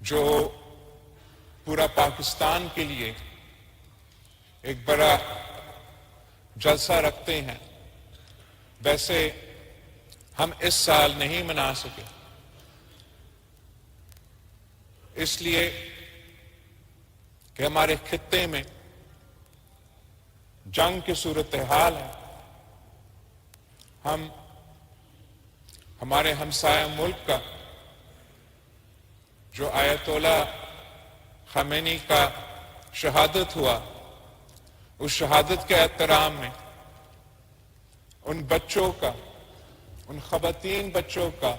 جو پورا پاکستان کے لیے ایک بڑا جلسہ رکھتے ہیں، ویسے ہم اس سال نہیں منا سکے، اس لیے کہ ہمارے خطے میں جنگ کی صورتحال ہے۔ ہم ہمارے ہمسایہ ملک کا جو آیت اللہ خامنئی کا شہادت ہوا، اس شہادت کے احترام میں ان بچوں کا، ان خواتین بچوں کا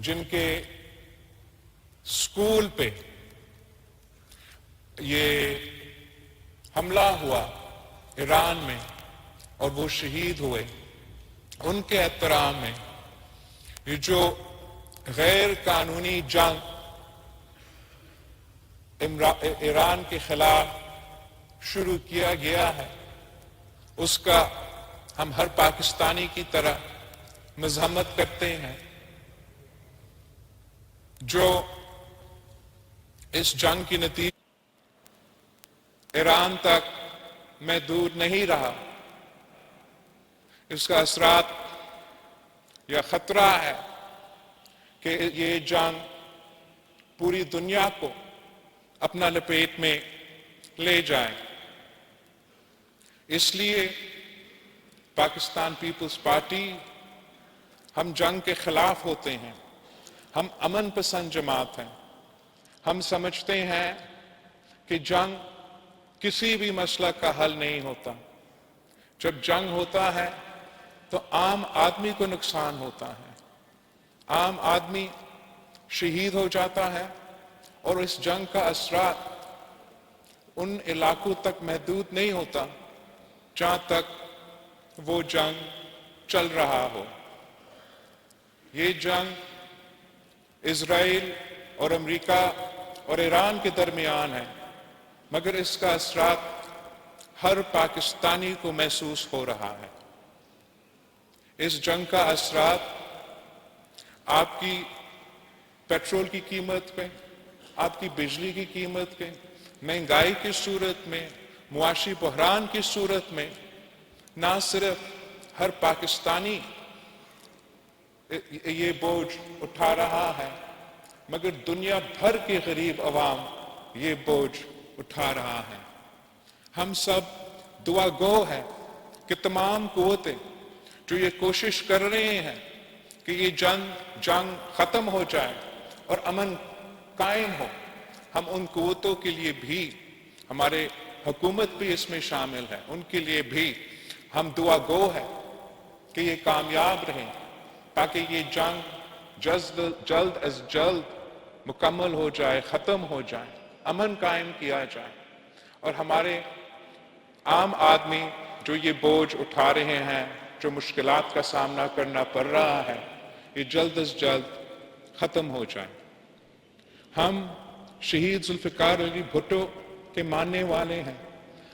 جن کے اسکول پہ یہ حملہ ہوا ایران میں اور وہ شہید ہوئے، ان کے احترام میں یہ جو غیر قانونی جنگ ایران کے خلاف شروع کیا گیا ہے، اس کا ہم ہر پاکستانی کی طرح مذمت کرتے ہیں۔ جو اس جنگ کی نتیجہ ایران تک محدود نہیں رہا، اس کا اثرات یا خطرہ ہے کہ یہ جنگ پوری دنیا کو اپنا لپیٹ میں لے جائے۔ اس لیے پاکستان پیپلز پارٹی ہم جنگ کے خلاف ہوتے ہیں، ہم امن پسند جماعت ہیں۔ ہم سمجھتے ہیں کہ جنگ کسی بھی مسئلہ کا حل نہیں ہوتا۔ جب جنگ ہوتا ہے تو عام آدمی کو نقصان ہوتا ہے، عام آدمی شہید ہو جاتا ہے، اور اس جنگ کا اثرات ان علاقوں تک محدود نہیں ہوتا جہاں تک وہ جنگ چل رہا ہو۔ یہ جنگ اسرائیل اور امریکہ اور ایران کے درمیان ہے، مگر اس کا اثرات ہر پاکستانی کو محسوس ہو رہا ہے۔ اس جنگ کا اثرات آپ کی پیٹرول کی قیمت پہ، آپ کی بجلی کی قیمت پہ، مہنگائی کی صورت میں، معاشی بحران کی صورت میں نہ صرف ہر پاکستانی یہ بوجھ اٹھا رہا ہے، مگر دنیا بھر کے غریب عوام یہ بوجھ اٹھا رہا ہے۔ ہم سب دعا گو ہیں کہ تمام قوتیں جو یہ کوشش کر رہے ہیں کہ یہ جنگ ختم ہو جائے اور امن قائم ہو، ہم ان قوتوں کے لیے بھی، ہمارے حکومت بھی اس میں شامل ہے، ان کے لیے بھی ہم دعا گو ہے کہ یہ کامیاب رہیں، تاکہ یہ جنگ جلد از جلد مکمل ہو جائے، ختم ہو جائے، امن قائم کیا جائے، اور ہمارے عام آدمی جو یہ بوجھ اٹھا رہے ہیں، جو مشکلات کا سامنا کرنا پڑ رہا ہے، یہ جلد از جلد ختم ہو جائے۔ ہم شہید ذوالفقار علی بھٹو کے ماننے والے ہیں،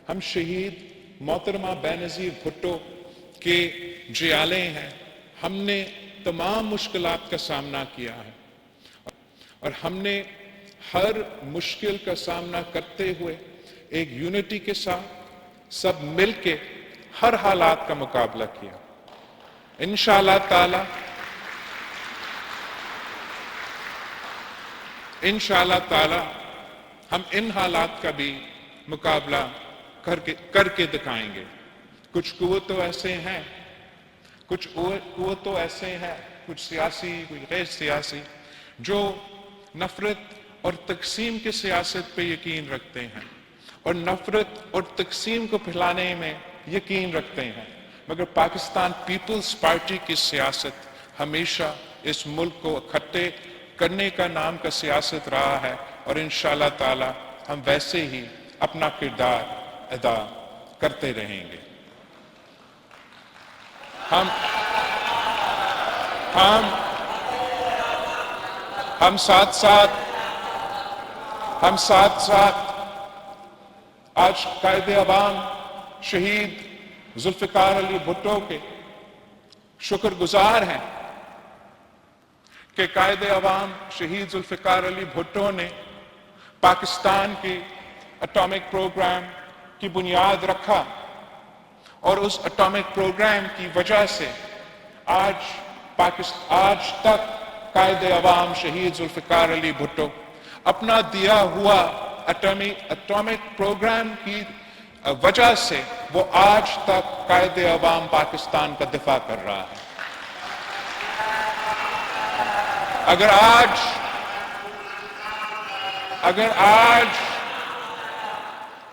ہم شہید محترمہ بینظیر بھٹو کے جیالے ہیں۔ ہم نے تمام مشکلات کا سامنا کیا ہے، اور ہم نے ہر مشکل کا سامنا کرتے ہوئے ایک یونٹی کے ساتھ سب مل کے ہر حالات کا مقابلہ کیا۔ انشاءاللہ تعالی ہم ان حالات کا بھی مقابلہ کر کے دکھائیں گے۔ کچھ قوتوں ایسے ہیں، کچھ سیاسی، کچھ غیر سیاسی، جو نفرت اور تقسیم کی سیاست پہ یقین رکھتے ہیں اور نفرت اور تقسیم کو پھیلانے میں یقین رکھتے ہیں، مگر پاکستان پیپلز پارٹی کی سیاست ہمیشہ اس ملک کو اکٹھے کرنے کا نام کا سیاست رہا ہے، اور انشاءاللہ تعالی ہم ویسے ہی اپنا کردار ادا کرتے رہیں گے۔ ہم ساتھ ساتھ آج قائد عوام شہید ذوالفقار علی بھٹو کے شکر گزار ہیں کہ قائد عوام شہید ذوالفقار علی بھٹو نے پاکستان کی اٹامک پروگرام کی بنیاد رکھا، اور اس اٹامک پروگرام کی وجہ سے آج تک قائد عوام شہید ذوالفقار علی بھٹو اپنا دیا ہوا اٹامک پروگرام کی وجہ سے وہ آج تک قائد عوام پاکستان کا دفاع کر رہا ہے۔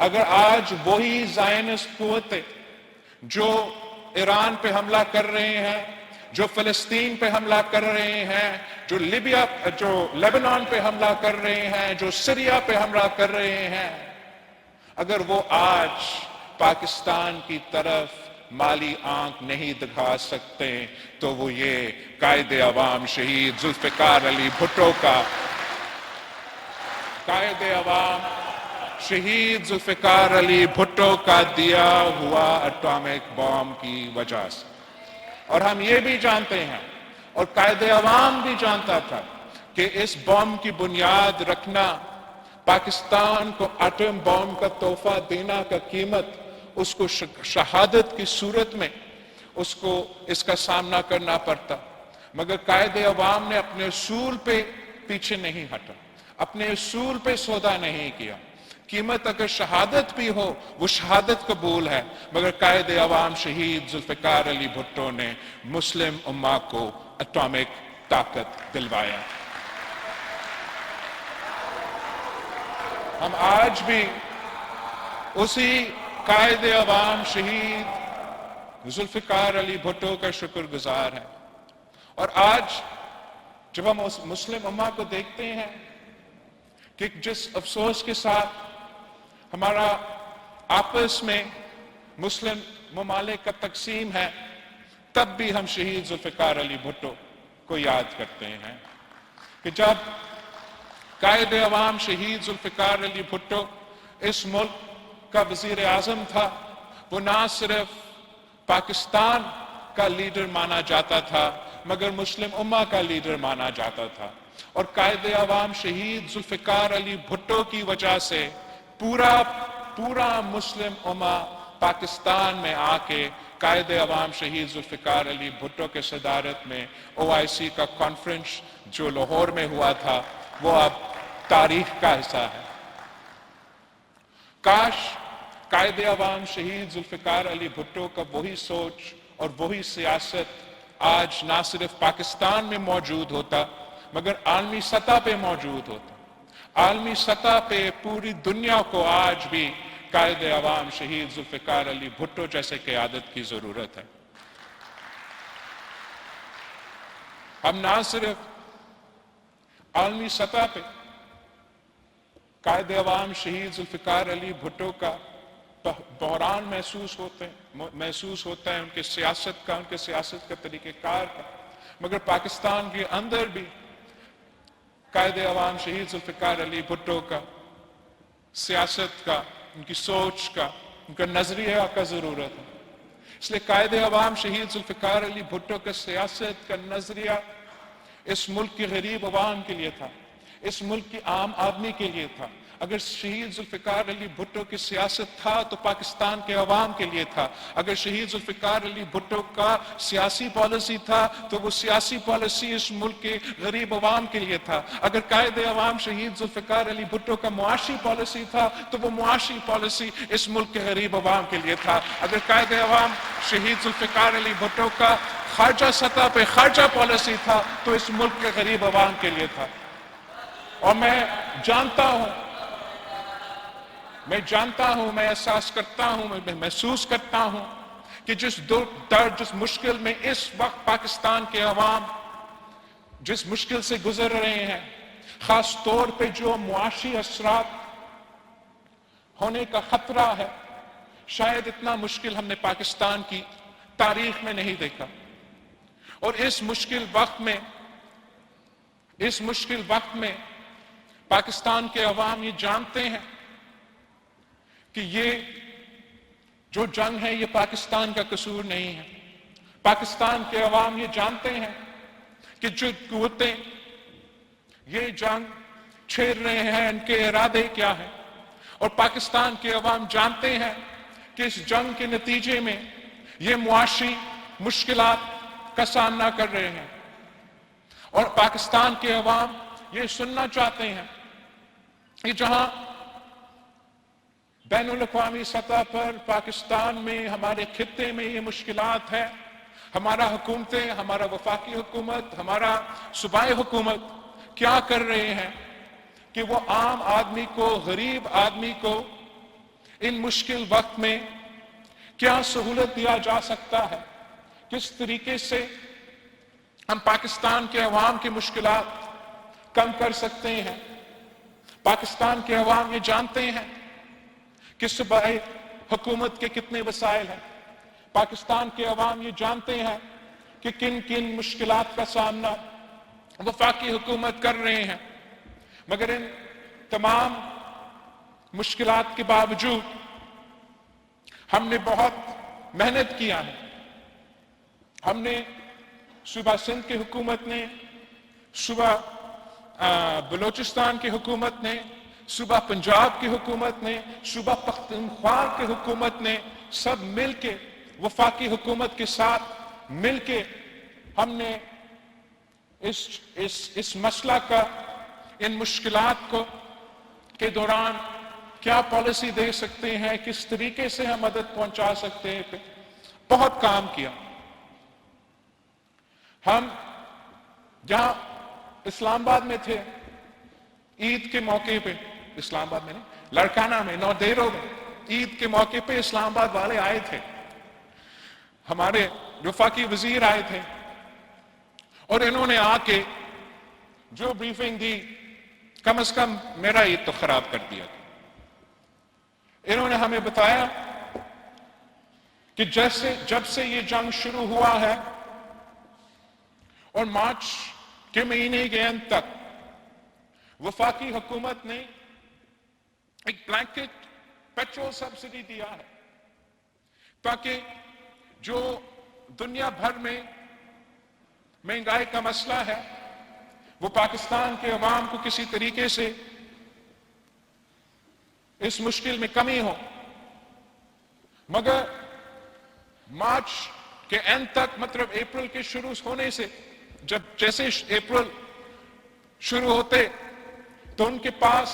اگر آج وہی زائنسٹ قوتیں جو ایران پہ حملہ کر رہے ہیں، جو فلسطین پہ حملہ کر رہے ہیں، جو لیبنان پہ حملہ کر رہے ہیں، جو سیریا پہ حملہ کر رہے ہیں، اگر وہ آج پاکستان کی طرف مالی آنکھ نہیں دکھا سکتے تو وہ یہ قائد عوام شہید ذوالفقار علی بھٹو کا دیا ہوا اٹامک بام کی وجہ سے۔ اور ہم یہ بھی جانتے ہیں، اور قائد عوام بھی جانتا تھا، کہ اس بام کی بنیاد رکھنا، پاکستان کو ایٹم بام کا تحفہ دینا کا قیمت اس کو شہادت کی صورت میں اس کا سامنا کرنا پڑتا، مگر قائد عوام نے اپنے اصول پہ پیچھے نہیں ہٹا، اپنے اصول پہ سودا نہیں کیا، قیمت اگر شہادت بھی ہو وہ شہادت قبول ہے، مگر قائد عوام شہید ذوالفقار علی بھٹو نے مسلم امہ کو اٹامک طاقت دلوایا۔ ہم آج بھی اسی قائد عوام شہید ذوالفقار علی بھٹو کا شکر گزار ہیں، اور آج جب ہم مسلم امہ کو دیکھتے ہیں کہ جس افسوس کے ساتھ ہمارا آپس میں مسلم ممالک کا تقسیم ہے، تب بھی ہم شہید ذوالفقار علی بھٹو کو یاد کرتے ہیں کہ جب قائد عوام شہید ذوالفقار علی بھٹو اس ملک کا وزیر اعظم تھا، وہ نہ صرف پاکستان کا لیڈر مانا جاتا تھا مگر مسلم امہ کا لیڈر مانا جاتا تھا، اور قائد عوام شہید ذوالفقار علی بھٹو کی وجہ سے پورا مسلم امہ پاکستان میں آ کے قائد عوام شہید ذوالفقار علی بھٹو کے صدارت میں OIC کا کانفرنس جو لاہور میں ہوا تھا وہ اب تاریخ کا حصہ ہے۔ کاش قائد عوام شہید ذوالفقار علی بھٹو کا وہی سوچ اور وہی سیاست آج نہ صرف پاکستان میں موجود ہوتا مگر عالمی سطح پہ موجود ہوتا۔ عالمی سطح پہ پوری دنیا کو آج بھی قائد عوام شہید ذوالفقار علی بھٹو جیسے قیادت کی ضرورت ہے۔ ہم نہ صرف عالمی سطح پہ قائد عوام شہید ذوالفقار علی بھٹو کا بحران محسوس ہوتا ہے ان کے سیاست کا طریقہ کار کا، مگر پاکستان کے اندر بھی قائد عوام شہید ذوالفقار علی بھٹو کا سیاست کا، ان کی سوچ کا، ان کا نظریہ کا ضرورت ہے۔ اس لیے قائد عوام شہید ذوالفقار علی بھٹو کا سیاست کا نظریہ اس ملک کے غریب عوام کے لیے تھا، اس ملک کی عام آدمی کے لیے تھا۔ اگر شہید ذوالفقار علی بھٹو کی سیاست تھا تو پاکستان کے عوام کے لیے تھا، اگر شہید ذوالفقار علی بھٹو کا سیاسی پالیسی تھا تو وہ سیاسی پالیسی اس ملک کے غریب عوام کے لیے تھا، اگر قائد عوام شہید ذوالفقار علی بھٹو کا معاشی پالیسی تھا تو وہ معاشی پالیسی اس ملک کے غریب عوام کے لیے تھا، اگر قائد عوام شہید ذوالفقار علی بھٹو کا خارجہ سطح پہ خارجہ پالیسی تھا تو اس ملک کے غریب عوام کے لیے تھا۔ اور میں جانتا ہوں، میں احساس کرتا ہوں، میں محسوس کرتا ہوں کہ جس مشکل میں اس وقت پاکستان کے عوام جس مشکل سے گزر رہے ہیں، خاص طور پہ جو معاشی اثرات ہونے کا خطرہ ہے، شاید اتنا مشکل ہم نے پاکستان کی تاریخ میں نہیں دیکھا۔ اور اس مشکل وقت میں پاکستان کے عوام یہ جانتے ہیں کہ یہ جو جنگ ہے یہ پاکستان کا قصور نہیں ہے۔ پاکستان کے عوام یہ جانتے ہیں کہ جو قوتیں یہ جنگ چھیڑ رہے ہیں ان کے ارادے کیا ہیں، اور پاکستان کے عوام جانتے ہیں کہ اس جنگ کے نتیجے میں یہ معاشی مشکلات کا سامنا کر رہے ہیں، اور پاکستان کے عوام یہ سننا چاہتے ہیں کہ جہاں بین الاقوامی سطح پر پاکستان میں ہمارے خطے میں یہ مشکلات ہے، ہمارا حکومتیں، ہمارا وفاقی حکومت، ہمارا صوبائی حکومت کیا کر رہے ہیں کہ وہ عام آدمی کو، غریب آدمی کو ان مشکل وقت میں کیا سہولت دیا جا سکتا ہے، کس طریقے سے ہم پاکستان کے عوام کی مشکلات کم کر سکتے ہیں۔ پاکستان کے عوام یہ جانتے ہیں کہ صوبائی حکومت کے کتنے وسائل ہیں، پاکستان کے عوام یہ جانتے ہیں کہ کن کن مشکلات کا سامنا وفاقی حکومت کر رہے ہیں، مگر ان تمام مشکلات کے باوجود ہم نے بہت محنت کیا ہے۔ ہم نے صوبہ سندھ کی حکومت نے، صوبہ بلوچستان کی حکومت نے، صوبہ پنجاب کی حکومت نے، صوبہ پختونخوا کی حکومت نے سب مل کے وفاقی حکومت کے ساتھ مل کے ہم نے اس مسئلہ کا، ان مشکلات کو کے دوران کیا پالیسی دے سکتے ہیں، کس طریقے سے ہم مدد پہنچا سکتے ہیں، بہت کام کیا۔ ہم جہاں اسلام آباد میں تھے، عید کے موقع پہ، اسلام آباد میں نہیں، لڑکانہ میں، نودیرو میں عید کے موقع پہ اسلام آباد والے آئے تھے، ہمارے وفاقی وزیر آئے تھے، اور انہوں نے آ کے جو بریفنگ دی، کم از کم میرا عید تو خراب کر دیا۔ انہوں نے ہمیں بتایا کہ جب سے یہ جنگ شروع ہوا ہے اور مارچ کے مہینے کے اند تک وفاقی حکومت نے ایک بلینکٹ پیٹرول سبسڈی دیا ہے تاکہ جو دنیا بھر میں مہنگائی کا مسئلہ ہے وہ پاکستان کے عوام کو کسی طریقے سے اس مشکل میں کمی ہو۔ مگر مارچ کے اینڈ تک، مطلب اپریل کے شروع ہونے سے، جیسے اپریل شروع ہوتے تو ان کے پاس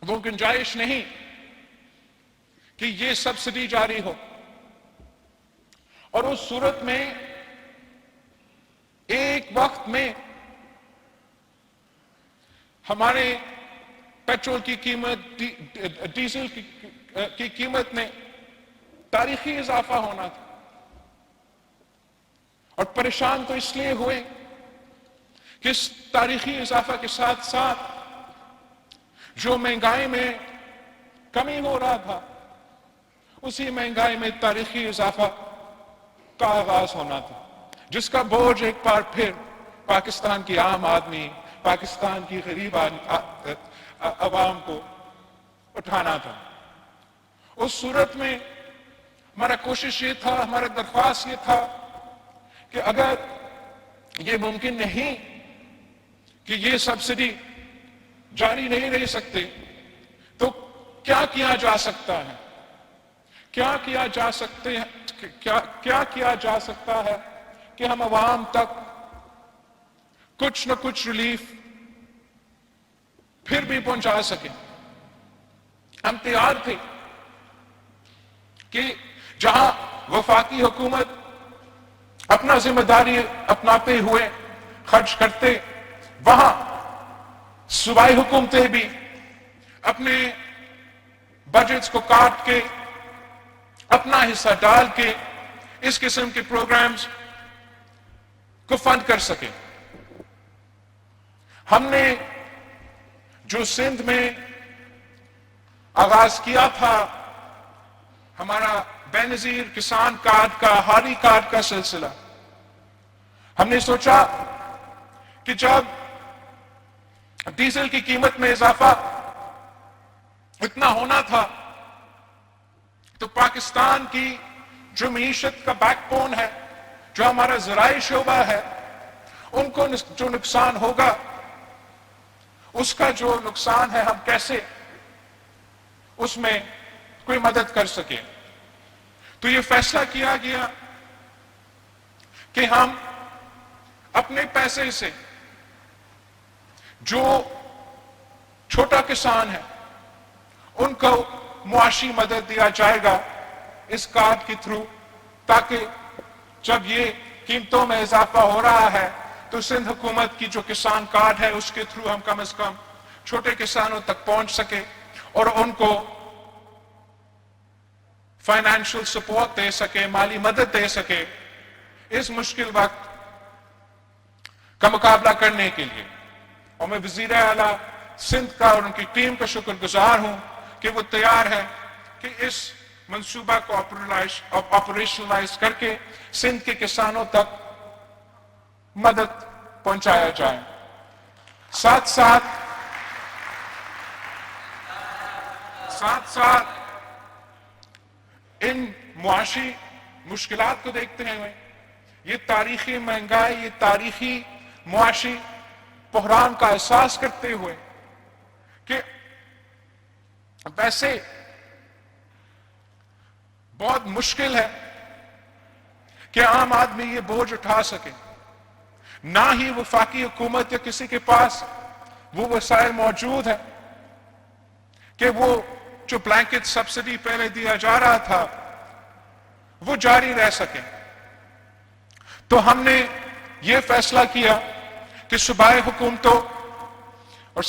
وہ گنجائش نہیں کہ یہ سبسڈی جاری ہو، اور اس صورت میں ایک وقت میں ہمارے پیٹرول کی قیمت، ڈیزل کی قیمت میں تاریخی اضافہ ہونا تھا، اور پریشان تو اس لیے ہوئے کہ اس تاریخی اضافہ کے ساتھ ساتھ جو مہنگائی میں کمی ہو رہا تھا، اسی مہنگائی میں تاریخی اضافہ کا آغاز ہونا تھا، جس کا بوجھ ایک بار پھر پاکستان کی عام آدمی، پاکستان کی غریب عوام کو اٹھانا تھا۔ اس صورت میں ہمارا کوشش یہ تھا، ہمارا درخواست یہ تھا کہ اگر یہ ممکن نہیں کہ یہ سبسڈی جاری نہیں رہ سکتے تو کیا کیا جا سکتا ہے، کیا کیا جا سکتا ہے کہ ہم عوام تک کچھ نہ کچھ ریلیف پھر بھی پہنچا سکیں۔ ہم تیار تھے کہ جہاں وفاقی حکومت اپنا ذمہ داری اپناتے ہوئے خرچ کرتے، وہاں صوبائی حکومتیں بھی اپنے بجٹس کو کاٹ کے، اپنا حصہ ڈال کے اس قسم کے پروگرامز کو فنڈ کر سکیں۔ ہم نے جو سندھ میں آغاز کیا تھا ہمارا بے نظیر کسان کارڈ کا، ہاری کارڈ کا سلسلہ، ہم نے سوچا کہ جب ڈیزل کی قیمت میں اضافہ اتنا ہونا تھا تو پاکستان کی جو معیشت کا بیک بون ہے، جو ہمارا زرعی شعبہ ہے، ان کو جو نقصان ہوگا اس کا جو نقصان ہے ہم کیسے اس میں کوئی مدد کر سکے. تو یہ فیصلہ کیا گیا کہ ہم اپنے پیسے سے جو چھوٹا کسان ہے ان کو معاشی مدد دیا جائے گا اس کارڈ کے تھرو، تاکہ جب یہ قیمتوں میں اضافہ ہو رہا ہے تو سندھ حکومت کی جو کسان کارڈ ہے اس کے تھرو ہم کم از کم چھوٹے کسانوں تک پہنچ سکے اور ان کو فائنینشل سپورٹ دے سکے، مالی مدد دے سکے اس مشکل وقت کا مقابلہ کرنے کے لیے. اور میں وزیر اعلیٰ سندھ کا اور ان کی ٹیم کا شکر گزار ہوں کہ وہ تیار ہے کہ اس منصوبہ کو آپریشنلائز کر کے سندھ کے کسانوں تک مدد پہنچایا جائے. ساتھ ساتھ ان معاشی مشکلات کو دیکھتے ہوئے، یہ تاریخی مہنگائی، یہ تاریخی معاشی بحران کا احساس کرتے ہوئے کہ ویسے بہت مشکل ہے کہ عام آدمی یہ بوجھ اٹھا سکے، نہ ہی وفاقی حکومت یا کسی کے پاس وہ وسائل موجود ہے کہ وہ جو بلینکٹ سبسڈی پہلے دیا جا رہا تھا وہ جاری رہ سکے. تو ہم نے یہ فیصلہ کیا کہ صوبائی حکومتوں اور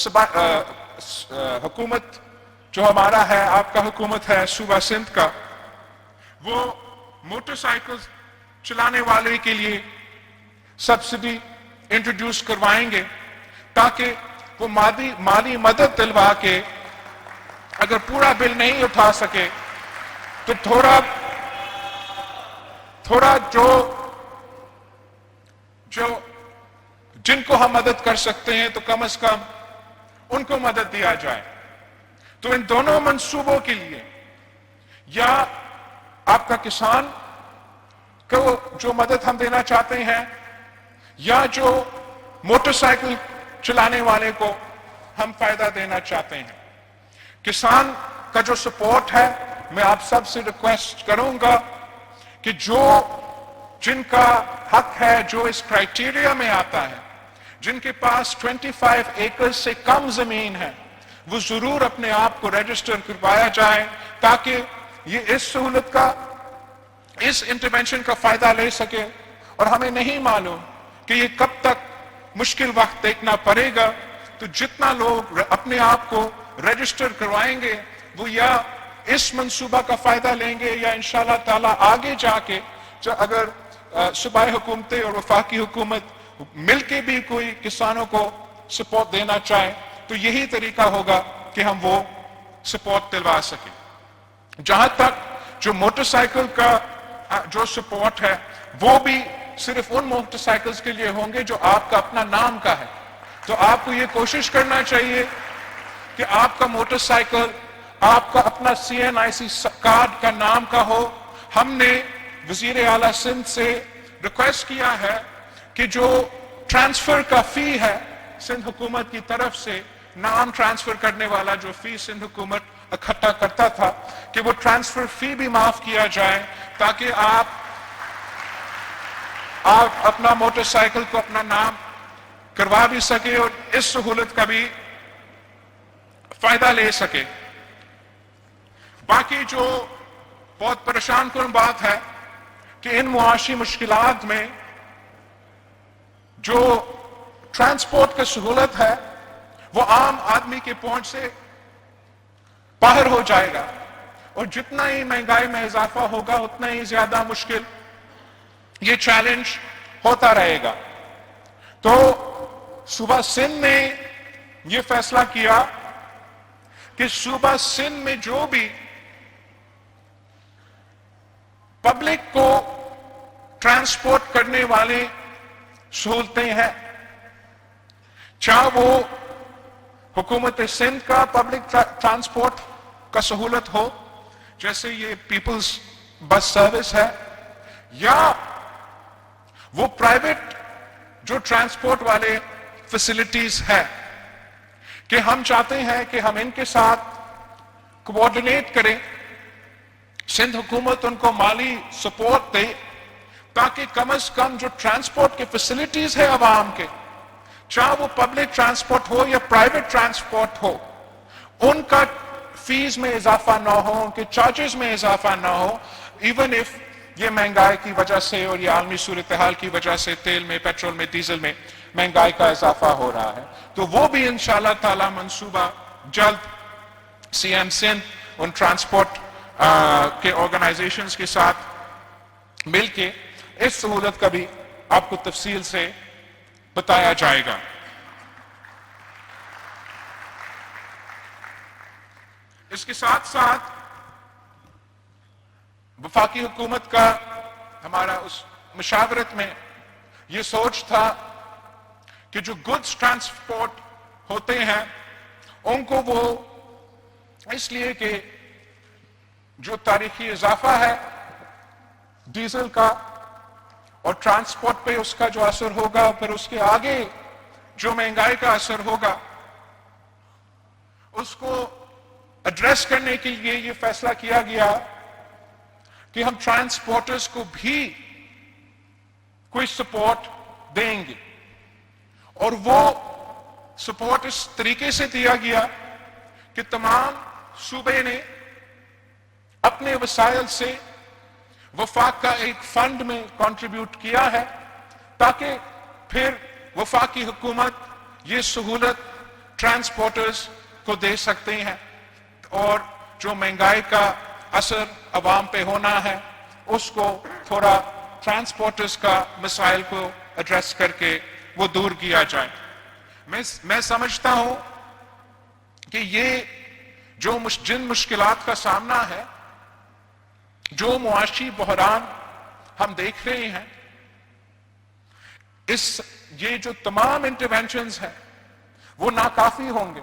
حکومت جو ہمارا ہے، آپ کا حکومت ہے صوبہ سندھ کا، وہ موٹر سائیکل چلانے والے کے لیے سبسڈی انٹروڈیوس کروائیں گے تاکہ وہ مالی مدد دلوا کے اگر پورا بل نہیں اٹھا سکے تو تھوڑا جو جن کو ہم مدد کر سکتے ہیں تو کم از کم ان کو مدد دیا جائے. تو ان دونوں منصوبوں کے لیے یا آپ کا کسان کو جو مدد ہم دینا چاہتے ہیں یا جو موٹر سائیکل چلانے والے کو ہم فائدہ دینا چاہتے ہیں. کسان کا جو سپورٹ ہے، میں آپ سب سے ریکویسٹ کروں گا کہ جن کا حق ہے، جو اس کرائیٹیریا میں آتا ہے، جن کے پاس 25 ایکڑ سے کم زمین ہے، وہ ضرور اپنے آپ کو رجسٹر کروایا جائے تاکہ یہ اس سہولت کا، اس انٹرونشن کا فائدہ لے سکے. اور ہمیں نہیں معلوم کہ یہ کب تک مشکل وقت دیکھنا پڑے گا. تو جتنا لوگ اپنے آپ کو رجسٹر کروائیں گے وہ یا اس منصوبہ کا فائدہ لیں گے یا انشاءاللہ تعالیٰ آگے جا کے اگر صوبائی حکومتیں اور وفاقی حکومت مل کے بھی کوئی کسانوں کو سپورٹ دینا چاہے تو یہی طریقہ ہوگا کہ ہم وہ سپورٹ دلوا سکیں. جہاں تک جو موٹر سائیکل کا جو سپورٹ ہے وہ بھی صرف ان موٹر سائیکلز کے لیے ہوں گے جو آپ کا اپنا نام کا ہے. تو آپ کو یہ کوشش کرنا چاہیے کہ آپ کا موٹر سائیکل آپ کا اپنا CNIC کارڈ کا نام کا ہو. ہم نے وزیر اعلیٰ سندھ سے ریکویسٹ کیا ہے کہ جو ٹرانسفر کا فی ہے سندھ حکومت کی طرف سے، نام ٹرانسفر کرنے والا جو فی سندھ حکومت اکٹھا کرتا تھا، کہ وہ ٹرانسفر فی بھی معاف کیا جائے تاکہ آپ اپنا موٹر سائیکل کو اپنا نام کروا بھی سکے اور اس سہولت کا بھی فائدہ لے سکے. باقی جو بہت پریشان کن بات ہے کہ ان معاشی مشکلات میں جو ٹرانسپورٹ کا سہولت ہے وہ عام آدمی کے پہنچ سے باہر ہو جائے گا اور جتنا ہی مہنگائی میں اضافہ ہوگا اتنا ہی زیادہ مشکل یہ چیلنج ہوتا رہے گا. تو صوبہ سندھ نے یہ فیصلہ کیا کہ صوبہ سندھ میں جو بھی پبلک کو ٹرانسپورٹ کرنے والے سہولتیں ہیں، چاہے وہ حکومت سندھ کا پبلک ٹرانسپورٹ کا سہولت ہو جیسے یہ پیپلز بس سروس ہے، یا وہ پرائیویٹ جو ٹرانسپورٹ والے فیسلٹیز ہے کہ ہم چاہتے ہیں کہ ہم ان کے ساتھ کوآرڈینیٹ کریں، سندھ حکومت ان کو مالی سپورٹ دے تاکہ کم از کم جو ٹرانسپورٹ کے فیسلٹیز ہے عوام کے، چاہے وہ پبلک ٹرانسپورٹ ہو یا پرائیویٹ ٹرانسپورٹ ہو، ان کا فیس میں اضافہ نہ ہو، ان کے چارجز میں اضافہ نہ ہو، ایون اف یہ مہنگائی کی وجہ سے اور یہ عالمی صورتحال کی وجہ سے تیل میں، پیٹرول میں، ڈیزل میں مہنگائی کا اضافہ ہو رہا ہے، تو وہ بھی انشاءاللہ تعالی منصوبہ جلد سی ایم سندھ ان ٹرانسپورٹ کے آرگنائزیشنز کے ساتھ مل کے اس سہولت کا بھی آپ کو تفصیل سے بتایا جائے گا۔ اس کے ساتھ ساتھ وفاقی حکومت کا ہمارا اس مشاورت میں یہ سوچ تھا کہ جو گڈز ٹرانسپورٹ ہوتے ہیں ان کو وہ اس لیے کہ جو تاریخی اضافہ ہے ڈیزل کا اور ٹرانسپورٹ پہ اس کا جو اثر ہوگا، پھر اس کے آگے جو مہنگائی کا اثر ہوگا، اس کو ایڈریس کرنے کے لیے یہ فیصلہ کیا گیا کہ ہم ٹرانسپورٹرز کو بھی کوئی سپورٹ دیں گے، اور وہ سپورٹ اس طریقے سے دیا گیا کہ تمام صوبے نے اپنے وسائل سے وفاق کا ایک فنڈ میں کنٹریبیوٹ کیا ہے تاکہ پھر وفاقی حکومت یہ سہولت ٹرانسپورٹرز کو دے سکتے ہیں، اور جو مہنگائی کا اثر عوام پہ ہونا ہے اس کو تھوڑا ٹرانسپورٹرز کا مسائل کو ایڈریس کر کے وہ دور کیا جائے۔ میں سمجھتا ہوں کہ یہ جو جن مشکلات کا سامنا ہے، جو معاشی بحران ہم دیکھ رہے ہیں، یہ جو تمام انٹرونشنز ہیں وہ ناکافی ہوں گے۔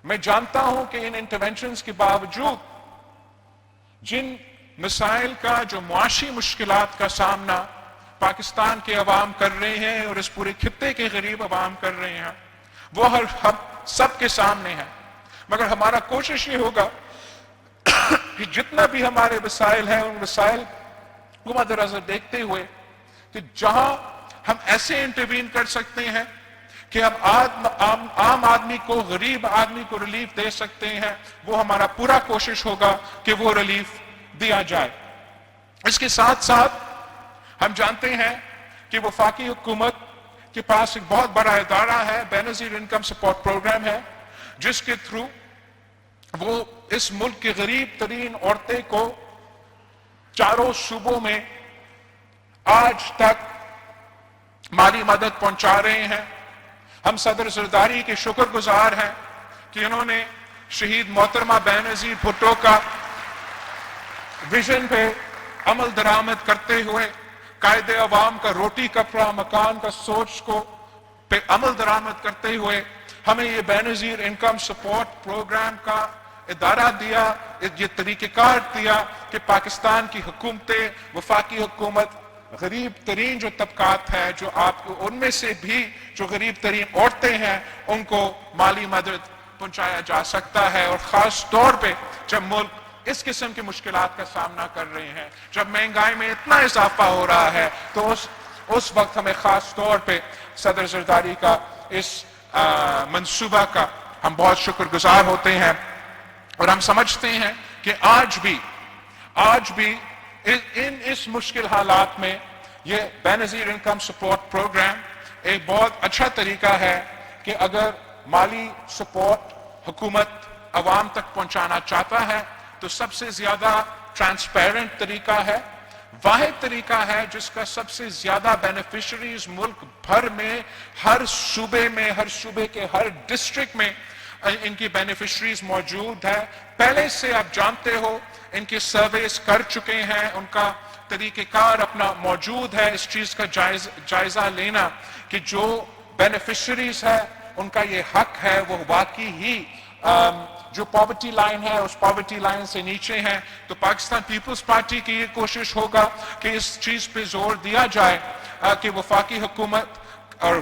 میں جانتا ہوں کہ ان انٹرونشنز کے باوجود جن مسائل کا، جو معاشی مشکلات کا سامنا پاکستان کے عوام کر رہے ہیں اور اس پورے خطے کے غریب عوام کر رہے ہیں، وہ ہم سب کے سامنے ہیں، مگر ہمارا کوشش یہ ہوگا کہ جتنا بھی ہمارے وسائل ہیں ان وسائل کو مد نظر دیکھتے ہوئے کہ جہاں ہم ایسے انٹروین کر سکتے ہیں کہ ہم عام آدمی کو، غریب آدمی کو ریلیف دے سکتے ہیں، وہ ہمارا پورا کوشش ہوگا کہ وہ ریلیف دیا جائے۔ اس کے ساتھ ساتھ ہم جانتے ہیں کہ وفاقی حکومت کے پاس ایک بہت بڑا ادارہ ہے، بے نظیر انکم سپورٹ پروگرام ہے، جس کے تھرو وہ اس ملک کے غریب ترین عورتیں کو چاروں صوبوں میں آج تک مالی مدد پہنچا رہے ہیں۔ ہم صدر زرداری کے شکر گزار ہیں کہ انہوں نے شہید محترمہ بے نظیر بھٹو کا ویژن پہ عمل درآمد کرتے ہوئے، قائد عوام کا روٹی کپڑا مکان کا سوچ کو پہ عمل درآمد کرتے ہوئے ہمیں یہ بے نظیر انکم سپورٹ پروگرام کا ادارہ دیا، یہ طریقہ کار دیا کہ پاکستان کی حکومتیں، وفاقی حکومت غریب ترین جو طبقات ہے، جو آپ کو ان میں سے بھی جو غریب ترین عورتیں ہیں، ان کو مالی مدد پہنچایا جا سکتا ہے، اور خاص طور پہ جب ملک اس قسم کی مشکلات کا سامنا کر رہے ہیں، جب مہنگائی میں اتنا اضافہ ہو رہا ہے، تو اس وقت ہمیں خاص طور پہ صدر زرداری کا اس منصوبہ کا ہم بہت شکر گزار ہوتے ہیں، اور ہم سمجھتے ہیں کہ آج بھی اس مشکل حالات میں یہ بے نظیر انکم سپورٹ پروگرام ایک بہت اچھا طریقہ ہے کہ اگر مالی سپورٹ حکومت عوام تک پہنچانا چاہتا ہے تو سب سے زیادہ ٹرانسپیرنٹ طریقہ ہے، واحد طریقہ ہے جس کا سب سے زیادہ بینیفیشریز ملک بھر میں، ہر صوبے کے ہر ڈسٹرکٹ میں ان کی بینیفیشریز موجود ہے۔ پہلے سے آپ جانتے ہو ان کے سرویز کر چکے ہیں، ان کا طریقہ کار اپنا موجود ہے۔ اس چیز کا جائزہ لینا کہ جو بینیفیشریز ہے ان کا یہ حق ہے، وہ واقعی ہی جو پاورٹی لائن ہے اس پاورٹی لائن سے نیچے ہیں، تو پاکستان پیپلز پارٹی کی یہ کوشش ہوگا کہ اس چیز پہ زور دیا جائے کہ وفاقی حکومت اور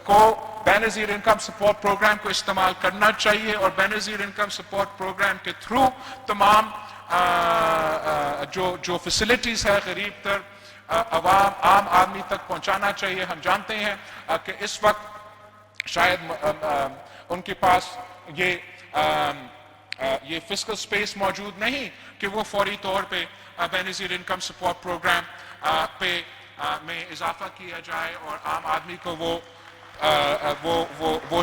کو بے نظیر انکم سپورٹ پروگرام کو استعمال کرنا چاہیے، اور بے نظیر انکم سپورٹ پروگرام کے تھرو تمام جو فیسلٹیز ہے غریب تر عام آدمی تک پہنچانا چاہیے۔ ہم جانتے ہیں کہ اس وقت شاید ان کے پاس یہ فسکل سپیس موجود نہیں کہ وہ فوری طور پہ بے نظیر انکم سپورٹ پروگرام پہ میں اضافہ کیا جائے اور عام آدمی کو وہ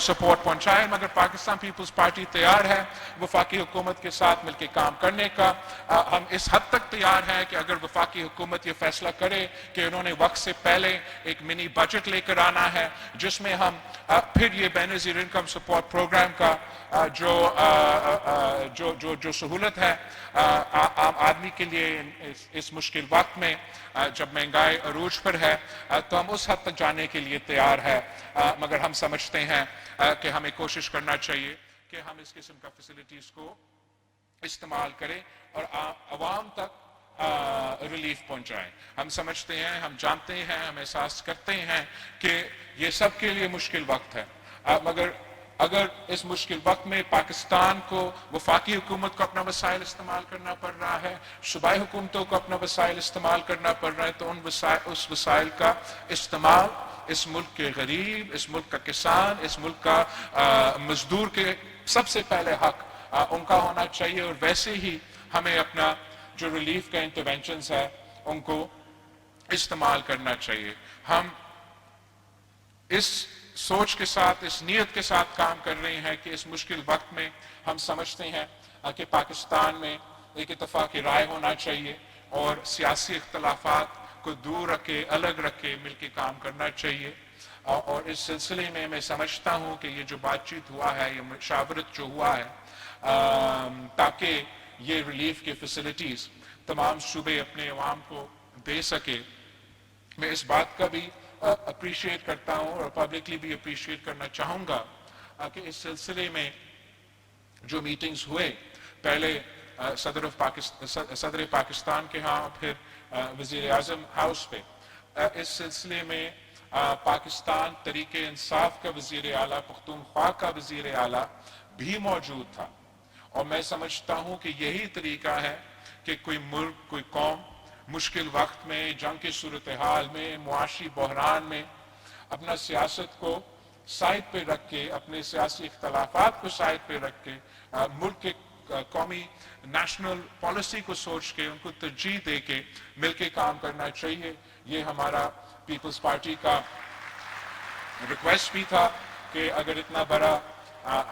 سپورٹ پہنچائے، مگر پاکستان پیپلز پارٹی تیار ہے وفاقی حکومت کے ساتھ مل کے کام کرنے کا۔ ہم اس حد تک تیار ہیں کہ اگر وفاقی حکومت یہ فیصلہ کرے کہ انہوں نے وقت سے پہلے ایک منی بجٹ لے کر آنا ہے جس میں ہم پھر یہ بے نظیر انکم سپورٹ پروگرام کا جو سہولت ہے عام آدمی کے لیے اس مشکل وقت میں جب مہنگائی عروج پر ہے، تو ہم اس حد تک جانے کے لیے تیار ہے، مگر ہم سمجھتے ہیں کہ ہمیں کوشش کرنا چاہیے کہ ہم اس قسم کا فیسلٹیز کو استعمال کریں اور عوام تک ریلیف پہنچائیں۔ ہم سمجھتے ہیں، ہم جانتے ہیں، ہم احساس کرتے ہیں کہ یہ سب کے لیے مشکل وقت ہے، مگر اگر اس مشکل وقت میں پاکستان کو وفاقی حکومت کو اپنا وسائل استعمال کرنا پڑ رہا ہے، صوبائی حکومتوں کو اپنا وسائل استعمال کرنا پڑ رہا ہے، تو اس وسائل کا استعمال اس ملک کے غریب، اس ملک کا کسان، اس ملک کا مزدور کے سب سے پہلے حق ان کا ہونا چاہیے، اور ویسے ہی ہمیں اپنا جو ریلیف کا انٹرونشنز ہے ان کو استعمال کرنا چاہیے۔ ہم اس سوچ کے ساتھ، اس نیت کے ساتھ کام کر رہے ہیں کہ اس مشکل وقت میں ہم سمجھتے ہیں کہ پاکستان میں ایک اتفاقی رائے ہونا چاہیے اور سیاسی اختلافات کو دور رکھے، الگ رکھے مل کے کام کرنا چاہیے، اور اس سلسلے میں میں سمجھتا ہوں کہ یہ جو بات چیت ہوا ہے، یہ مشاورت جو ہوا ہے تاکہ یہ ریلیف کی فیسلٹیز تمام صوبے اپنے عوام کو دے سکے، میں اس بات کا بھی اپریشیٹ کرتا ہوں اور پبلکلی بھی اپریشیٹ کرنا چاہوں گا کہ اس سلسلے میں جو میٹنگز ہوئے، پہلے صدر پاکستان کے ہاں، پھر وزیر اعظم ہاؤس پہ، اس سلسلے میں پاکستان تحریک انصاف کا وزیر اعلیٰ، پختونخوا کا وزیر اعلیٰ بھی موجود تھا، اور میں سمجھتا ہوں کہ یہی طریقہ ہے کہ کوئی ملک، کوئی قوم مشکل وقت میں، جنگ کی صورتحال میں، معاشی بحران میں اپنا سیاست کو سائڈ پہ رکھ کے، اپنے سیاسی اختلافات کو سائڈ پہ رکھ کے، ملک کے قومی نیشنل پالیسی کو سوچ کے، ان کو ترجیح دے کے مل کے کام کرنا چاہیے۔ یہ ہمارا پیپلز پارٹی کا ریکویسٹ بھی تھا کہ اگر اتنا بڑا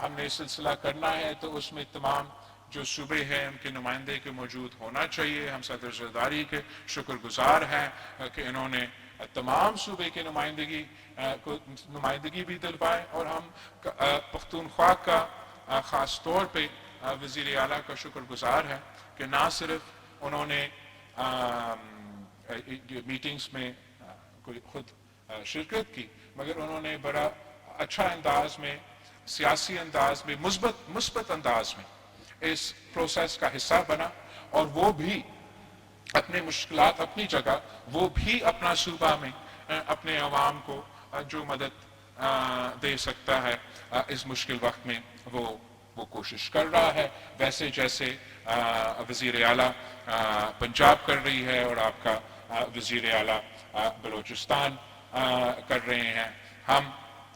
ہم نے سلسلہ کرنا ہے تو اس میں تمام جو صوبے ہیں ان کے نمائندے کے موجود ہونا چاہیے۔ ہم صدر زرداری کے شکر گزار ہیں کہ انہوں نے تمام صوبے کے نمائندگی بھی دلوائے، اور ہم پختونخوا کا خاص طور پہ وزیر اعلیٰ کا شکر گزار ہیں کہ نہ صرف انہوں نے میٹنگز میں کوئی خود شرکت کی، مگر انہوں نے بڑا اچھا انداز میں، سیاسی انداز میں، مثبت انداز میں اس پروسیس کا حصہ بنا، اور وہ بھی اپنے مشکلات اپنی جگہ، وہ بھی اپنا صوبہ میں اپنے عوام کو جو مدد دے سکتا ہے اس مشکل وقت میں وہ کوشش کر رہا ہے، ویسے جیسے وزیر اعلیٰ پنجاب کر رہی ہے اور آپ کا وزیر اعلیٰ بلوچستان کر رہے ہیں۔ ہم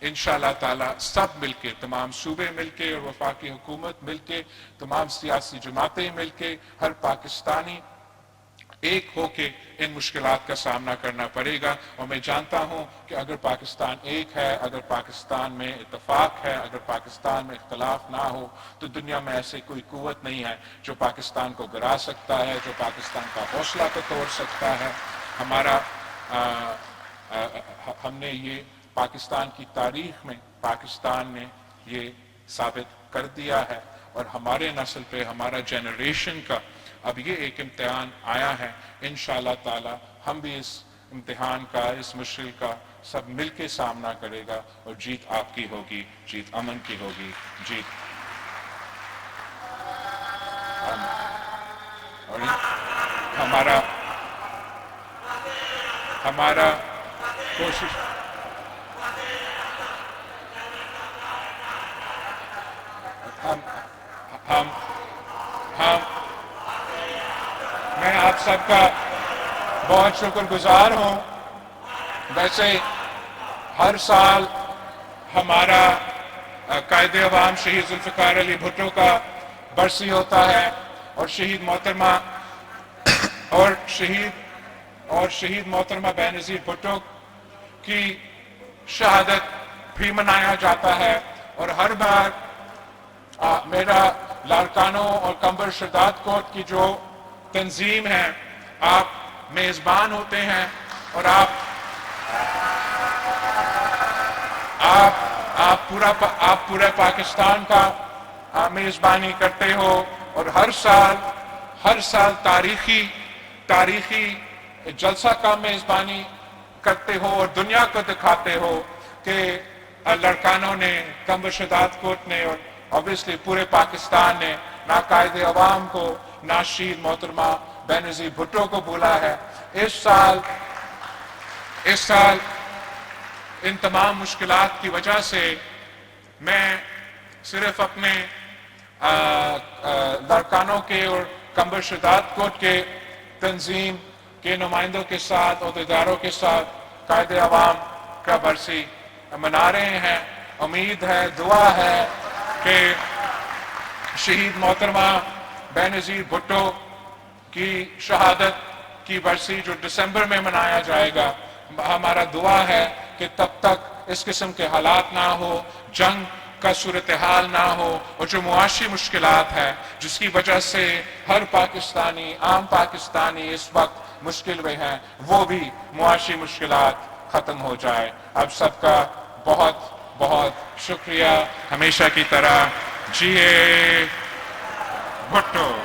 انشاءاللہ تعالی سب مل کے، تمام صوبے مل کے اور وفاقی حکومت مل کے، تمام سیاسی جماعتیں مل کے، ہر پاکستانی ایک ہو کے ان مشکلات کا سامنا کرنا پڑے گا، اور میں جانتا ہوں کہ اگر پاکستان ایک ہے، اگر پاکستان میں اتفاق ہے، اگر پاکستان میں اختلاف نہ ہو، تو دنیا میں ایسے کوئی قوت نہیں ہے جو پاکستان کو گرا سکتا ہے، جو پاکستان کا حوصلہ کو توڑ سکتا ہے۔ ہم نے یہ پاکستان کی تاریخ میں، پاکستان نے یہ ثابت کر دیا ہے، اور ہمارے نسل پہ، ہمارا جنریشن کا اب یہ ایک امتحان آیا ہے۔ انشاءاللہ تعالی ہم بھی اس امتحان کا، اس مشکل کا سب مل کے سامنا کرے گا، اور جیت آپ کی ہوگی، جیت امن کی ہوگی، جیت اور ہمارا ہمارا کوشش ہم ہم ہم میں آپ سب کا بہت شکر گزار ہوں. ویسے ہر سال ہمارا قائد عوام شہید ذوالفقار علی بھٹو کا برسی ہوتا ہے اور شہید محترمہ بے نظیر بھٹو کی شہادت بھی منایا جاتا ہے. اور ہر بار میرا لاڑکانوں اور کمبر شداد کوٹ کی جو تنظیم ہے آپ میزبان ہوتے ہیں اور آپ پورے پاکستان کا میزبانی کرتے ہو اور ہر سال تاریخی جلسہ کا میزبانی کرتے ہو اور دنیا کو دکھاتے ہو کہ لڑکانوں نے کمبر شداد کوٹ نے اور obviously پورے پاکستان نے نہ قائد عوام کو نہ شہید محترمہ بے نظیر بھٹو کو بولا ہے. اس سال ان تمام مشکلات کی وجہ سے میں صرف اپنے لڑکانوں کے اور کمبر شداد کوٹ کے تنظیم کے نمائندوں کے ساتھ عہدیداروں کے ساتھ قائد عوام کا برسی منا رہے ہیں. امید ہے، دعا ہے کہ شہید محترمہ بے نظیر بھٹو کی شہادت کی برسی جو دسمبر میں منایا جائے گا، ہمارا دعا ہے کہ تب تک اس قسم کے حالات نہ ہو، جنگ کا صورتحال نہ ہو اور جو معاشی مشکلات ہے جس کی وجہ سے ہر عام پاکستانی اس وقت مشکل میں ہے، وہ بھی معاشی مشکلات ختم ہو جائے. اب سب کا بہت بہت شکریہ. ہمیشہ کی طرح جیے بھٹو.